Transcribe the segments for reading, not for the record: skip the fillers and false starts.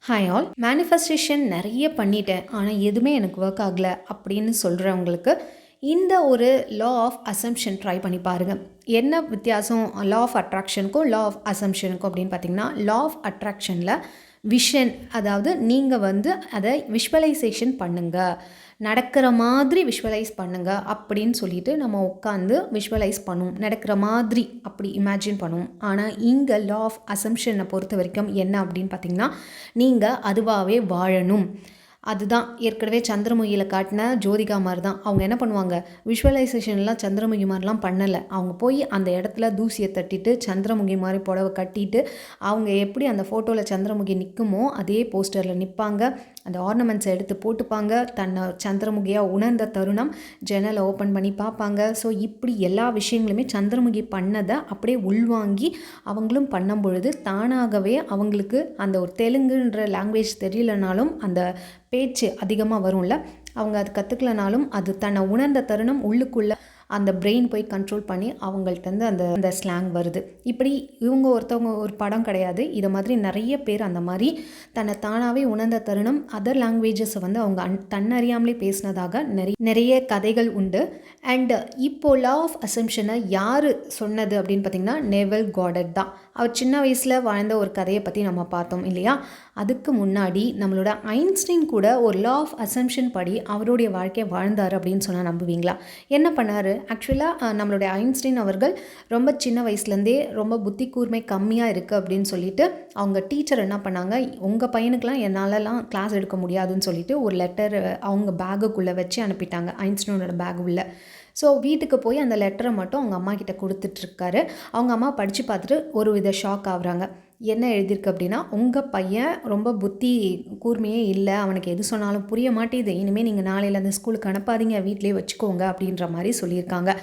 Hi all. Manifestation நிறைய பண்ணிட்டேன், ஆனால் எதுவுமே எனக்கு ஒர்க் ஆகலை அப்படின்னு சொல்கிறவங்களுக்கு இந்த ஒரு லா ஆஃப் அசம்ப்ஷன் ட்ரை பண்ணி பாருங்கள். என்ன வித்தியாசம் லா ஆஃப் அட்ராக்ஷனுக்கும் லா ஆஃப் அசம்ப்ஷனுக்கும் அப்படின்னு பார்த்தீங்கன்னா, லா ஆஃப் அட்ராக்ஷனில் விஷன், அதாவது நீங்கள் அதை விஷுவலைசேஷன் பண்ணுங்கள், நடக்கிற மாதிரி விஷுவலைஸ் பண்ணுங்கள் அப்படின்னு சொல்லிட்டு நம்ம உட்காந்து விஷுவலைஸ் பண்ணுவோம், நடக்கிற மாதிரி அப்படி இமேஜின் பண்ணுவோம். ஆனால் இங்கே லா ஆஃப் அசம்ப்ஷனை பொறுத்த வரைக்கும் என்ன அப்படின்னு பார்த்தீங்கன்னா, நீங்கள் அதுவாகவே வாழணும். அதுதான் ஏற்கனவே சந்திரமுகியில் காட்டின ஜோதிகா மாதிரி தான். அவங்க என்ன பண்ணுவாங்க, விஷுவலைசேஷன்லாம் சந்திரமுகி மாதிரிலாம் பண்ணலை. அவங்க போய் அந்த இடத்துல தூசியை தட்டிட்டு சந்திரமுகி மாதிரி புடவை கட்டிட்டு அவங்க எப்படி அந்த ஃபோட்டோவில் சந்திரமுகி நிற்குமோ அதே போஸ்டரில் நிற்பாங்க. அந்த ஆர்னமெண்ட்ஸை எடுத்து போட்டுப்பாங்க. தன்னை சந்திரமுகியாக உணர்ந்த தருணம் ஜன்னலை ஓப்பன் பண்ணி பார்ப்பாங்க. ஸோ இப்படி எல்லா விஷயங்களுமே சந்திரமுகி பண்ணதை அப்படியே உள்வாங்கி அவங்களும் பண்ணும் பொழுது தானாகவே அவங்களுக்கு அந்த ஒரு தெலுங்குன்ற லாங்குவேஜ் தெரியலனாலும் அந்த பேச்சு அதிகமாக வரும்ல, அவங்க அது கற்றுக்கலனாலும் அது தன்னை உணர்ந்த தருணம் உள்ளுக்குள்ளே அந்த பிரெயின் போய் கண்ட்ரோல் பண்ணி அவங்கள்ட்டேருந்து அந்த அந்த ஸ்லாங் வருது. இப்படி இவங்க ஒருத்தவங்க ஒரு படம் கிடையாது, இதை மாதிரி நிறைய பேர் அந்த மாதிரி தன்னை தானாகவே உணர்ந்த தருணம் அதர் லாங்குவேஜஸை அவங்க தன்னறியாமலே பேசினதாக நிறைய கதைகள் உண்டு. அண்ட் இப்போது லா ஆஃப் அசம்ப்ஷனை யார் சொன்னது அப்படின்னு பார்த்திங்கன்னா, நெவல் காடட் தான். அவர் சின்ன வயசில் வாழ்ந்த ஒரு கதையை பற்றி நம்ம பார்த்தோம் இல்லையா. அதுக்கு முன்னாடி நம்மளோட ஐன்ஸ்டீன் கூட ஒரு லா ஆஃப் அசம்ப்ஷன் படி அவருடைய வாழ்க்கையை வாழ்ந்தார் அப்படின்னு சொன்னால் நம்புவீங்களா? என்ன பண்ணார் ஆக்சுவலாக, நம்மளுடைய ஐன்ஸ்டீன் அவர்கள் ரொம்ப சின்ன வயசுலேருந்தே ரொம்ப புத்தி கூர்மை கம்மியாக இருக்குது அப்படின்னு சொல்லிட்டு அவங்க டீச்சர் என்ன பண்ணாங்க, உங்கள் பையனுக்கெலாம் என்னாலலாம் கிளாஸ் எடுக்க முடியாதுன்னு சொல்லிட்டு ஒரு லெட்டர் அவங்க பேகுக்குள்ளே வச்சு அனுப்பிட்டாங்க, ஐன்ஸ்டீனோட பேக் உள்ள. ஸோ வீட்டுக்கு போய் அந்த லெட்டரை மட்டும் அவங்க அம்மா கிட்ட கொடுத்துட்ருக்காரு. அவங்க அம்மா படித்து பார்த்துட்டு ஒரு வித ஷாக் ஆகுறாங்க. என்ன எழுதியிருக்கு அப்படின்னா, உங்கள் பையன் ரொம்ப புத்தி கூர்மையே இல்லை, அவனுக்கு எது சொன்னாலும் புரிய மாட்டேது, இனிமேல் நீங்கள் நாளையிலேருந்து ஸ்கூலுக்கு அனுப்பாதீங்க, வீட்டிலே வச்சுக்கோங்க அப்படின்ற மாதிரி சொல்லியிருக்காங்க.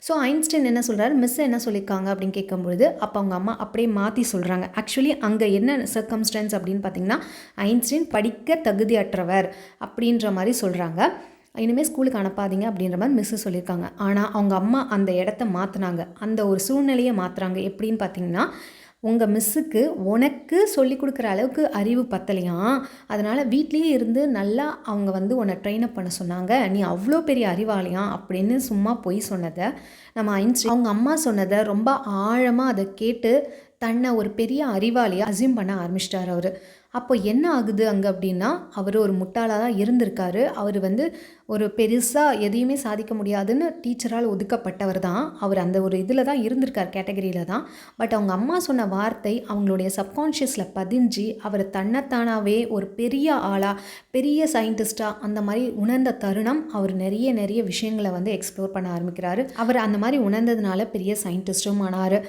ஸோ ஐன்ஸ்டீன் என்ன சொல்கிறாரு, மிஸ் என்ன சொல்லியிருக்காங்க அப்படின்னு கேட்கும்பொழுது அப்போ அவங்க அம்மா அப்படியே மாற்றி சொல்கிறாங்க. ஆக்சுவலி அங்கே என்ன சர்க்கம்ஸ்டன்ஸ் அப்படின்னு பார்த்திங்கன்னா, ஐன்ஸ்டீன் படிக்க தகுதியற்றவர் அப்படின்ற மாதிரி சொல்கிறாங்க. இனிமேல் ஸ்கூலுக்கு அனுப்பாதீங்க அப்படின்ற மாதிரி மிஸ்ஸு சொல்லியிருக்காங்க. ஆனால் அவங்க அம்மா அந்த இடத்த மாற்றினாங்க, அந்த ஒரு சூழ்நிலையை மாற்றுறாங்க. எப்படின்னு பார்த்தீங்கன்னா, உங்கள் மிஸ்ஸுக்கு உனக்கு சொல்லி கொடுக்குற அளவுக்கு அறிவு பத்தலையாம், அதனால் வீட்லேயே இருந்து நல்லா அவங்க உன்னை ட்ரெயின் அப் பண்ண சொன்னாங்க, நீ அவ்வளோ பெரிய அறிவாளியாம் அப்படின்னு சும்மா பொய் சொன்னதை நம்ம ஐன்ஸ்டீன் அவங்க அம்மா சொன்னதை ரொம்ப ஆழமாக அதை கேட்டு தன்னை ஒரு பெரிய அறிவாளியாக அசியூம் பண்ண ஆரம்பிச்சிட்டார் அவர். அப்போ என்ன ஆகுது அங்கே அப்படின்னா, அவர் ஒரு முட்டாளாக தான் இருந்திருக்காரு. அவர் ஒரு பெருசாக எதையுமே சாதிக்க முடியாதுன்னு டீச்சரால் ஒதுக்கப்பட்டவர் தான். அவர் அந்த ஒரு இதில் தான் இருந்திருக்கார், கேட்டகரியில் தான். பட் அவங்க அம்மா சொன்ன வார்த்தை அவங்களுடைய சப்கான்ஷியஸில் பதிஞ்சு அவர் தன்னைத்தானாகவே ஒரு பெரிய ஆளாக, பெரிய சயின்டிஸ்டாக அந்த மாதிரி உணர்ந்த தருணம் அவர் நிறைய விஷயங்களை எக்ஸ்ப்ளோர் பண்ண ஆரம்பிக்கிறாரு. அவர் அந்த மாதிரி உணர்ந்ததுனால பெரிய சயின்டிஸ்ட்டும் ஆனார்.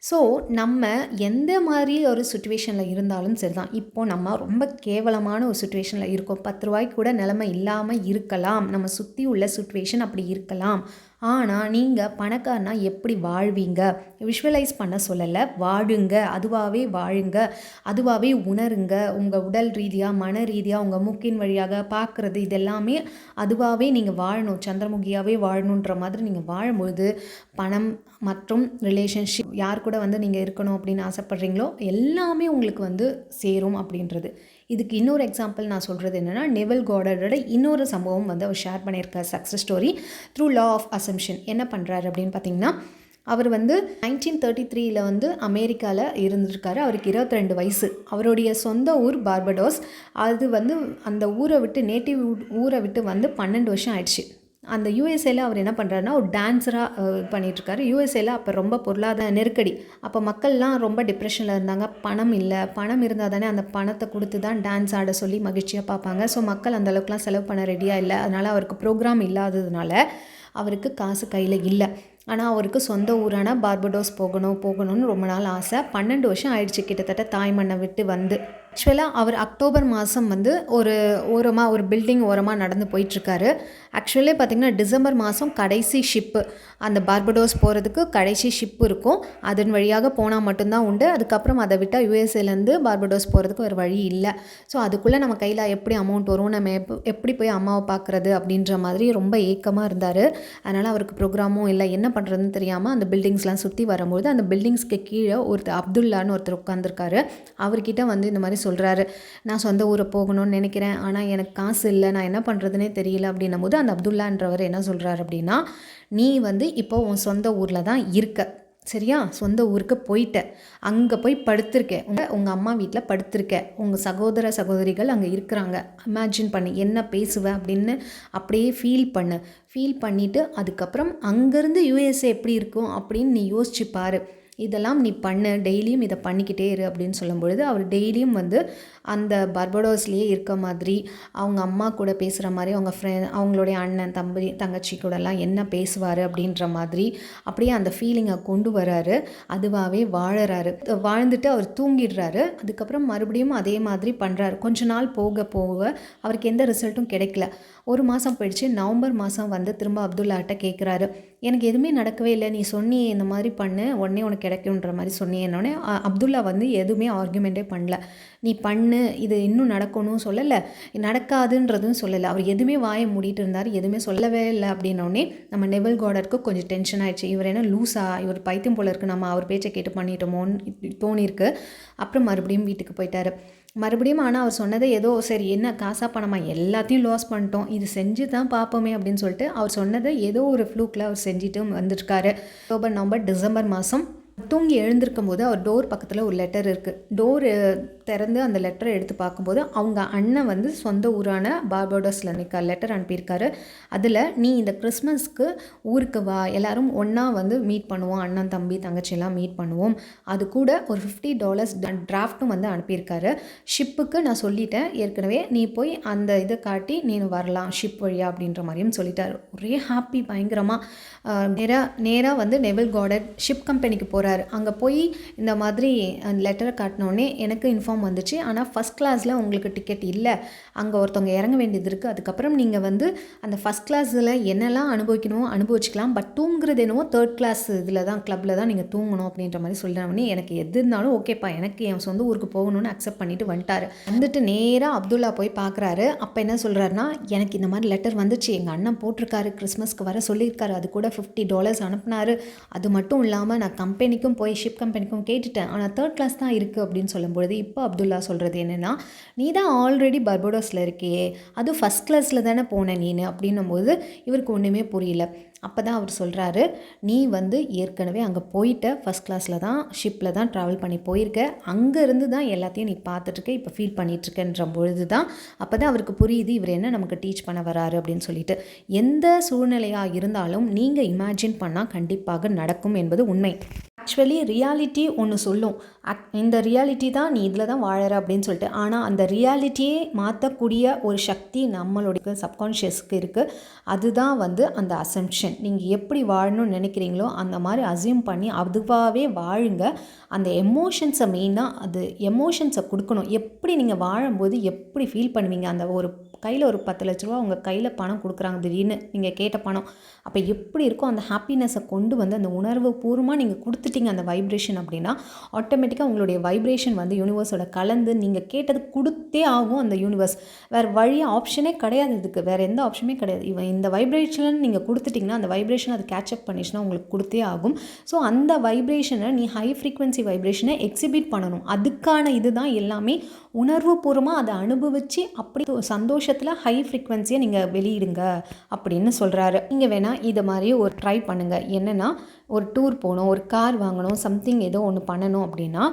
ஸோ நம்ம எந்த மாதிரி ஒரு சுச்சுவேஷனில் இருந்தாலும் சரி தான், இப்போது நம்ம ரொம்ப கேவலமான ஒரு சுச்சுவேஷனில் இருக்கோம், 10 ரூபாய்க்கு கூட நிலைமை இல்லாமல் இருக்கலாம், நம்ம சுற்றி உள்ள சுச்சுவேஷன் அப்படி இருக்கலாம். ஆனால் நீங்கள் பணக்காரனா எப்படி வாழ்வீங்க, விஷுவலைஸ் பண்ண சொல்லலை, வாழுங்க, அதுவாகவே வாழுங்க, அதுவாகவே உணருங்க. உங்கள் உடல் ரீதியாக, மன ரீதியாக, உங்கள் மூக்கின் வழியாக பார்க்குறது இதெல்லாமே அதுவாகவே நீங்கள் வாழணும், சந்திரமுகியாகவே வாழணுன்ற மாதிரி நீங்கள் வாழும்பொழுது பணம் மற்றும் ரிலேஷன்ஷிப் யார் கூட நீங்கள் இருக்கணும் அப்படின்னு ஆசைப்பட்றீங்களோ எல்லாமே உங்களுக்கு சேரும் அப்படின்றது. இதுக்கு இன்னொரு எக்ஸாம்பிள் நான் சொல்கிறது என்னென்னா, நெவல் காடரோட இன்னொரு சம்பவம் அவர் ஷேர் பண்ணியிருக்கார், success story through law of assumption. என்ன பண்ணுறாரு அப்படின்னு பார்த்தீங்கன்னா, அவர் 1933 அமெரிக்காவில் இருந்திருக்காரு. அவருக்கு 22 வயசு. அவருடைய சொந்த ஊர் பார்படோஸ். அது அந்த ஊரை விட்டு நேட்டிவ் ஊரை விட்டு 12 வருஷம் ஆயிடுச்சு. அந்த யூஎஸ்ஏல அவர் என்ன பண்ணுறாருன்னா, ஒரு டான்ஸராக பண்ணிகிட்ருக்காரு. யூஎஸ்ஏல அப்போ ரொம்ப பொருளாதார நெருக்கடி. அப்போ மக்கள்லாம் ரொம்ப டிப்ரெஷனில் இருந்தாங்க. பணம் இல்லை, பணம் இருந்தால் தானே அந்த பணத்தை கொடுத்து தான் டான்ஸ் ஆட சொல்லி மகிழ்ச்சியாக பார்ப்பாங்க. ஸோ மக்கள் அந்தளவுக்குலாம் செலவு பண்ண ரெடியாக இல்லை. அதனால் அவருக்கு ப்ரோக்ராம் இல்லாததுனால அவருக்கு காசு கையில் இல்லை. ஆனால் அவருக்கு சொந்த ஊரான பார்படோஸ் போகணும்னு ரொம்ப நாள் ஆசை. 12 வருஷம் ஆயிடுச்சு கிட்டத்தட்ட தாய்மண்ணை விட்டு ஆக்சுவலாக அவர் அக்டோபர் மாதம் ஒரு பில்டிங் ஓரமாக நடந்து போயிட்டுருக்காரு. ஆக்சுவலி பார்த்திங்கன்னா டிசம்பர் மாதம் கடைசி ஷிப்பு, அந்த பார்படோஸ் போகிறதுக்கு கடைசி ஷிப்பு இருக்கும். அதன் வழியாக போனால் மட்டும்தான் உண்டு. அதுக்கப்புறம் அதை விட்டால் யூஎஸ்ஏலேருந்து பார்படோஸ் போகிறதுக்கு ஒரு வழி இல்லை. ஸோ அதுக்குள்ளே நம்ம கையில் எப்படி அமௌண்ட் வரும், நம்ம எப்படி போய் அம்மாவை பார்க்குறது அப்படின்ற மாதிரி ரொம்ப ஏக்கமாக இருந்தார். அதனால் அவருக்கு ப்ரோக்ராமும் இல்லை, என்ன பண்ணுறதுன்னு தெரியாமல் அந்த பில்டிங்ஸ்லாம் சுற்றி வரும்போது அந்த பில்டிங்ஸ்க்கு கீழே அப்துல்லான்னு ஒருத்தர் உட்காந்துருக்காரு. அவர்கிட்ட இந்த மாதிரி சொல்கிறாரு. நான் சொந்த ஊரை போகணும்னு நினைக்கிறேன், ஆனால் எனக்கு காசு இல்லை, நான் என்ன பண்ணுறதுனே தெரியல அப்படின்னும் போது அந்த அப்துல்லான்றவர் என்ன சொல்கிறாரு அப்படின்னா, நீ வந்து இப்போ உன் சொந்த ஊரில் தான் இருக்க, சரியா? சொந்த ஊருக்கு போயிட்ட, அங்கே போய் படுத்திருக்க, உங்கள் அம்மா வீட்டில் படுத்திருக்க, உங்கள் சகோதர சகோதரிகள் அங்கே இருக்கிறாங்க. இமேஜின் பண்ணு என்ன பேசுவேன் அப்படின்னு அப்படியே ஃபீல் பண்ணிவிட்டு அதுக்கப்புறம் அங்கேருந்து யூஎஸ்ஏ எப்படி இருக்கும் அப்படின்னு நீ யோசிச்சு பாரு. இதெல்லாம் நீ பண்ணு, டெய்லியும் இதை பண்ணிக்கிட்டே இரு அப்படின்னு சொல்லும் பொழுது அவர் டெய்லியும் வந்து அந்த பர்படோஸ்லேயே இருக்க மாதிரி, அவங்க அம்மா கூட பேசுகிற மாதிரி, அவங்களுடைய அண்ணன் தங்கச்சி கூடலாம் என்ன பேசுவார் அப்படின்ற மாதிரி அப்படியே அந்த ஃபீலிங்கை கொண்டு வராரு. அதுவாகவே வாழ்ந்துட்டு அவர் தூங்கிடுறாரு. அதுக்கப்புறம் மறுபடியும் அதே மாதிரி பண்ணுறாரு. கொஞ்ச நாள் போக அவருக்கு எந்த ரிசல்ட்டும் கிடைக்கல. 1 மாதம் போயிடுச்சு. நவம்பர் மாதம் வந்து திரும்ப அப்துல்லாட்ட கேட்குறாரு, எனக்கு எதுவுமே நடக்கவே இல்லை, நீ சொன்னியே இந்த மாதிரி பண்ணு உடனே உனக்கு கிடைக்குன்ற மாதிரி சொன்னியன்னொடனே அப்துல்லா வந்து எதுவுமே ஆர்குமெண்ட்டே பண்ணல. நீ பண்ணு, இது இன்னும் நடக்கணும் சொல்லலை, நடக்காதுன்றதும் சொல்லலை. அவர் எதுவுமே வாயை மூடிட்டு இருந்தார், எதுவுமே சொல்லவே இல்லை. அப்படின்னோடனே நம்ம நெவில் கார்டருக்கு கொஞ்சம் டென்ஷன் ஆகிடுச்சு. இவர் என்ன லூஸா, இவர் பைத்தியம் போல இருக்குது, நம்ம அவர் பேச்சை கேட்டு பண்ணிட்டோமோன்னு தோணிருக்கு. அப்புறம் மறுபடியும் வீட்டுக்கு போயிட்டார். ஆனால் அவர் சொன்னதை ஏதோ சரி என்ன காசாக பணமா எல்லாத்தையும் லாஸ் பண்ணிட்டோம், இது செஞ்சு தான் பார்ப்போமே அப்படின்னு சொல்லிட்டு அவர் சொன்னதை ஏதோ ஒரு ஃப்ளூக்கில் அவர் செஞ்சுட்டு வந்துருக்காரு. அக்டோபர், நவம்பர், டிசம்பர் மாதம் தூங்கி எழுந்திருக்கும் போது அவர் டோர் பக்கத்தில் ஒரு லெட்டர் இருக்குது. டோர் திறந்து அந்த லெட்டரை எடுத்து பார்க்கும்போது அவங்க அண்ணன் வந்து சொந்த ஊரான பார்படோஸில் லெட்டர் அனுப்பியிருக்காரு. அதில் நீ இந்த கிறிஸ்மஸ்க்கு ஊருக்கு வா, எல்லோரும் ஒன்றா வந்து மீட் பண்ணுவோம், அண்ணன் தம்பி தங்கச்சியெல்லாம் மீட் பண்ணுவோம், அது கூட ஒரு $50 டிராஃப்ட்டும் வந்து அனுப்பியிருக்காரு. ஷிப்புக்கு நான் சொல்லிட்டேன் ஏற்கனவே, நீ போய் அந்த இதை காட்டி நீ வரலாம் ஷிப் வழியா அப்படின்ற மாதிரியும் சொல்லிட்டார். ஒரே ஹாப்பி பயங்கரமாக. நேராக வந்து நெவில் கார்டன் ஷிப் கம்பெனிக்கு போகிறார். அங்கே போய் இந்த மாதிரி லெட்டரை காட்டினோடனே எனக்கு இன்ஃபார்ம் வந்துச்சு, ஆனால் ஃபஸ்ட் கிளாஸில் உங்களுக்கு டிக்கெட் இல்லை, அங்கே ஒருத்தவங்க இறங்க வேண்டியது இருக்குது, அதுக்கப்புறம் நீங்கள் வந்து அந்த ஃபஸ்ட் கிளாஸில் என்னெல்லாம் அனுபவிக்கணுமோ அனுபவிச்சிக்கலாம், பட் தூங்குறது என்னவோ 3rd கிளாஸ் இதில் தான் கிளப்பில் தான் நீங்கள் தூங்கணும் அப்படின்ற மாதிரி சொல்கிறவனே எனக்கு எது இருந்தாலும் ஓகேப்பா, எனக்கு என் சொந்த ஊருக்கு போகணும்னு அக்செப்ட் பண்ணிவிட்டு வந்துட்டு நேராக அப்துல்லா போய் பார்க்குறாரு. அப்போ என்ன சொல்கிறாருன்னா, எனக்கு இந்த மாதிரி லெட்டர் வந்துச்சு, எங்கள் அண்ணன் போட்டிருக்காரு, கிறிஸ்மஸ்க்கு வர சொல்லியிருக்காரு, அது கூட $50 அனுப்புனாரு, அது மட்டும் இல்லாமல் நான் கம்பெனிக்கும் போய் ஷிப் கம்பெனிக்கும் கேட்டுட்டேன், ஆனால் 3rd கிளாஸ் தான் இருக்குது அப்படின்னு சொல்லும்பொழுது இப்போ அப்துல்லா சொல்கிறது என்னென்னா, நீ தான் ஆல்ரெடி பர்படோஸில் இருக்கியே, அது ஃபஸ்ட் கிளாஸில் தானே போனேன் நீனு அப்படின்னும் போது இவருக்கு ஒன்றுமே புரியல. அப்போ தான் அவர் சொல்கிறாரு, நீ வந்து ஏற்கனவே அங்கே போயிட்ட, ஃபஸ்ட் கிளாஸில் தான் ஷிப்பில் தான் ட்ராவல் பண்ணி போயிருக்க, அங்கேருந்து தான் எல்லாத்தையும் நீ பார்த்துட்ருக்க, இப்போ ஃபீல் பண்ணிகிட்ருக்கன்ற பொழுது தான் அப்போ தான் அவருக்கு புரியுது இவர் என்ன நமக்கு டீச் பண்ண வராரு அப்படின்னு சொல்லிட்டு. எந்த சூழ்நிலையாக இருந்தாலும் நீங்கள் இமேஜின் பண்ணால் கண்டிப்பாக நடக்கும் என்பது உண்மை. ஆக்சுவலி ரியாலிட்டி ஒன்று சொல்லும், இந்த ரியாலிட்டி தான் நீ இதில் தான் வாழற அப்படின்னு சொல்லிட்டு. ஆனால் அந்த ரியாலிட்டியே மாற்றக்கூடிய ஒரு சக்தி நம்மளுடைய சப்கான்ஷியஸ்க்கு இருக்குது. அதுதான் வந்து அந்த அசம்ஷன். நீங்கள் எப்படி வாழணும்னு நினைக்கிறீங்களோ அந்த மாதிரி அசியூம் பண்ணி அதுவாகவே வாழுங்க. அந்த எமோஷன்ஸை மெயினாக அது எமோஷன்ஸை கொடுக்கணும். எப்படி நீங்கள் வாழும்போது எப்படி ஃபீல் பண்ணுவீங்க, அந்த ஒரு கையில் ஒரு 10 லட்ச ரூபா உங்கள் கையில் பணம் கொடுக்குறாங்க திடீர்னு நீங்கள் கேட்ட பணம், அப்போ எப்படி இருக்கும் அந்த ஹாப்பினஸை கொண்டு வந்து அந்த உணர்வு பூர்வமாக நீங்கள் கொடுத்துட்டீங்க அந்த வைப்ரேஷன் அப்படின்னா ஆட்டோமேட்டிக்காக உங்களுடைய வைப்ரேஷன் வந்து யூனிவர்ஸோட கலந்து நீங்கள் கேட்டது கொடுத்தே ஆகும் அந்த யூனிவர்ஸ். வேறு வழி ஆப்ஷனே கிடையாது, இதுக்கு வேறு எந்த ஆப்ஷனுமே கிடையாது. இந்த வைப்ரேஷன் நீங்கள் கொடுத்துட்டிங்கன்னா அந்த வைப்ரேஷன் அது கேட்சப் பண்ணிச்சுன்னா உங்களுக்கு கொடுத்தே ஆகும். ஸோ அந்த வைப்ரேஷனை நீ ஹை ஃப்ரீக்வன்சி வைப்ரேஷனை எக்ஸிபிட் பண்ணணும். அதுக்கான இதுதான் எல்லாமே உணர்வு பூர்வமாக அதை அனுபவித்து அப்படி சந்தோஷத்தில் ஹை ஃப்ரீக்வன்சியை நீங்கள் வெளியிடுங்க அப்படின்னு சொல்கிறாரு. நீங்கள் வேணால் இதை மாதிரி ஒரு ட்ரை பண்ணுங்கள். என்னென்னா, ஒரு டூர் போகணும், ஒரு கார் வாங்கணும், சம்திங் ஏதோ ஒன்று பண்ணணும் அப்படின்னா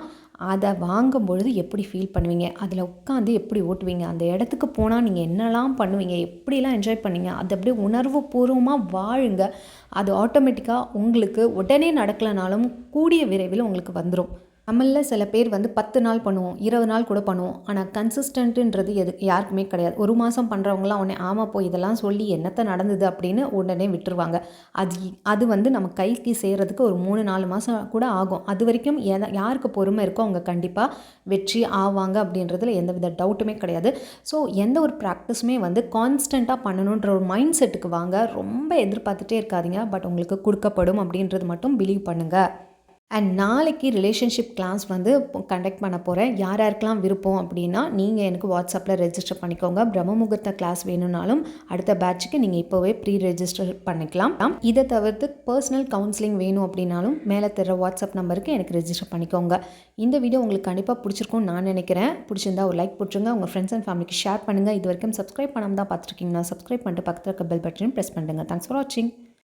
அதை வாங்கும் பொழுது எப்படி ஃபீல் பண்ணுவீங்க, அதில் உட்காந்து எப்படி ஓட்டுவீங்க, அந்த இடத்துக்கு போனால் நீங்கள் என்னெல்லாம் பண்ணுவீங்க, எப்படிலாம் என்ஜாய் பண்ணுவீங்க, அது அப்படியே உணர்வு பூர்வமாக வாழுங்க. அது ஆட்டோமேட்டிக்காக உங்களுக்கு உடனே நடக்கலைனாலும் கூடிய விரைவில் உங்களுக்கு வந்துடும். நம்மளில் சில பேர் வந்து 10 நாள் பண்ணுவோம், 20 நாள் கூட பண்ணுவோம், ஆனால் கன்சிஸ்டன்ட்டுன்றது யாருக்குமே கிடையாது. 1 மாதம் பண்ணுறவங்களாம் உடனே ஆமாம் போய் இதெல்லாம் சொல்லி என்னத்தை நடந்தது அப்படின்னு உடனே விட்டுருவாங்க. அது வந்து நம்ம கைக்கு சேர்கிறதுக்கு ஒரு 3-4 மாதம் கூட ஆகும். அது வரைக்கும் யாருக்கு பொறுமை இருக்கோ அவங்க கண்டிப்பாக வெற்றி ஆவாங்க அப்படின்றதுல எந்தவித டவுட்டுமே கிடையாது. ஸோ எந்த ஒரு ப்ராக்டிஸுமே வந்து கான்ஸ்டண்ட்டாக பண்ணணுன்ற ஒரு மைண்ட் செட்டுக்கு வாங்க. ரொம்ப எதிர்பார்த்துட்டே இருக்காதீங்க, பட் உங்களுக்கு கொடுக்கப்படும் அப்படின்றது மட்டும் பிலீவ் பண்ணுங்கள். அண்ட் நாளைக்கு ரிலேஷன்ஷிப் கிளாஸ் வந்து கண்டக்ட் பண்ண போகிறேன். யார் யாருக்கெல்லாம் விருப்பம் அப்படின்னா நீங்கள் எனக்கு வாட்ஸ்அப்பில் ரெஜிஸ்டர் பண்ணிக்கோங்க. பிரம்ம முகூர்த்த கிளாஸ் வேணும்னாலும் அடுத்த பேட்சுக்கு நீங்கள் இப்போவே ப்ரீ ரெஜிஸ்டர் பண்ணிக்கலாம். இதை தவிர்த்து பர்சனல் கவுன்சிலிங் வேணும் அப்படின்னாலும் மேலே தர வாட்ஸ்அப் நம்பருக்கு எனக்கு ரெஜிஸ்டர் பண்ணிக்கோங்க. இந்த வீடியோ உங்களுக்கு கண்டிப்பாக பிடிச்சிருக்கும்னு நான் நினைக்கிறேன். பிடிச்சிருந்தா ஒரு லைக் போட்டுருங்க. உங்கள் ஃப்ரெண்ட்ஸ் அண்ட் ஃபேமிலிக்கு ஷேர் பண்ணுங்கள். இது வரைக்கும் சப்ஸ்கிரைப் பண்ணாமல் தான் பார்த்துருக்கீங்கன்னா சப்ஸ்கிரைப் பண்ணிட்டு பக்கத்தில் இருக்க பெல் பட்டனையும் ப்ரெஸ் பண்ணுங்கள். தேங்க்ஸ் ஃபார் வாட்சிங்.